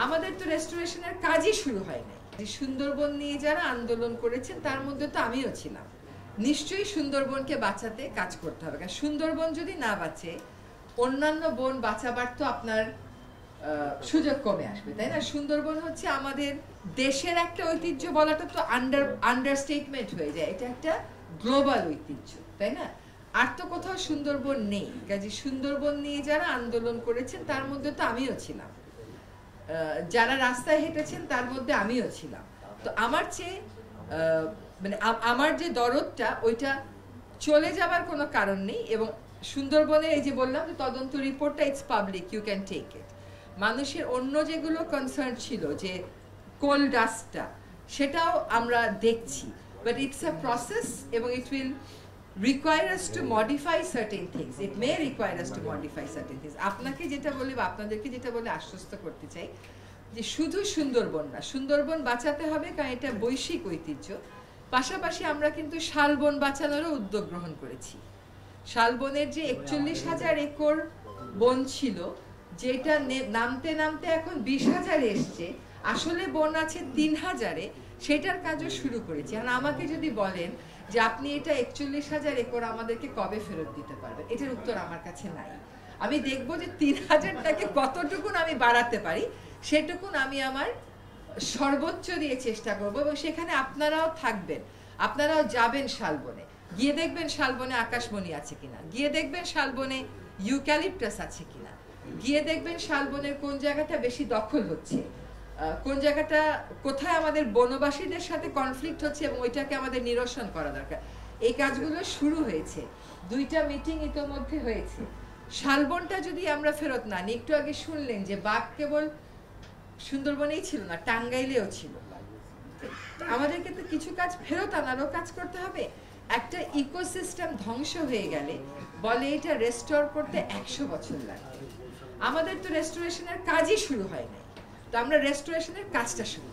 আমাদের তো রেস্টোরেশনের কাজই শুরু হয় নাই। সুন্দরবন নিয়ে যারা আন্দোলন করেছেন তার মধ্যে তো আমিও ছিলাম। নিশ্চয়ই সুন্দরবনকে বাঁচাতে কাজ করতে হবে, কারণ সুন্দরবন যদি না বাঁচে অন্যান্য বন বাঁচাবার তো আপনার সুযোগ কমে আসবে, তাই না? সুন্দরবন হচ্ছে আমাদের দেশের একটা ঐতিহ্য, বলাটা তো আন্ডারস্টেটমেন্ট হয়ে যায়। এটা একটা গ্লোবাল ঐতিহ্য, তাই না? আর তো কোথাও সুন্দরবন নেই। কাজে সুন্দরবন নিয়ে যারা আন্দোলন করেছেন তার মধ্যে তো আমিও ছিলাম, যারা রাস্তায় হেঁটেছেন তার মধ্যে আমিও ছিলাম। তো আমার চেয়ে মানে আমার যে দরদটা ওইটা চলে যাবার কোনো কারণ নেই। এবং সুন্দরবনের এই যে বললাম যে তদন্ত রিপোর্টটা it's public, you can take it. মানুষের অন্য যেগুলো কনসার্ন ছিল, যে কোল ডাস্টটা, সেটাও আমরা দেখছি, বাট ইটস আ প্রসেস এবং it will require us to modify certain things. It may require us to modify certain things. আপনাকে যেটা বলে বা আপনাদেরকে যেটা বলে আশ্বস্ত করতে চাই যে শুধু সুন্দরবন না, সুন্দরবন বাঁচাতে হবে কারণ এটা বৈশ্বিক ঐতিহ্য। পাশাপাশি আমরা কিন্তু শালবন বাঁচানোরও উদ্যোগ গ্রহণ করেছি। শালবনের যে 41,000 একর বন ছিল, যেটা নামতে নামতে এখন 20,000 এসছে, আসলে বন আছে 3,000-এ, সেটার কাজও শুরু করেছি। আর আমাকে যদি বলেন যে আপনি এটা 41,000 একর আমাদেরকে কবে ফেরত দিতে পারবেন, এটার উত্তর আমার কাছে নাই। আমি দেখবো যে 3,000টাকে কতটুকুন আমি বাড়াতে পারি, সেটুকুন আমি আমার সর্বোচ্চ দিয়ে চেষ্টা করবো। এবং সেখানে আপনারাও থাকবেন, আপনারাও যাবেন শালবনে, গিয়ে দেখবেন শালবনে আকাশমণি আছে কিনা, গিয়ে দেখবেন শালবনে ইউক্যালিপটাস আছে কিনা, গিয়ে দেখবেন শালবনের কোন জায়গাটা বেশি দখল হচ্ছে, কোন জায়গাটা কোথায় আমাদের বনবাসীদের সাথে কনফ্লিক্ট হচ্ছে এবং ওইটাকে আমাদের নিরসন করা দরকার। এই কাজগুলো শুরু হয়েছে, 2টা মিটিং ইতোমধ্যে হয়েছে। শালবনটা যদি আমরা ফেরত না নিই, একটু আগে শুনলেন যে বাঘ কেবল সুন্দরবনেই ছিল না, টাঙ্গাইলেও ছিল। আমাদেরকে তো কিছু কাজ ফেরত আনারও কাজ করতে হবে। একটা ইকোসিস্টেম ধ্বংস হয়ে গেলে বলে এটা রেস্টোর করতে 100 বছর লাগবে। আমাদের তো রেস্টোরেশনের কাজই শুরু হয় নাই, তো আমরা রেস্টোরেশনের কাজটা শুরু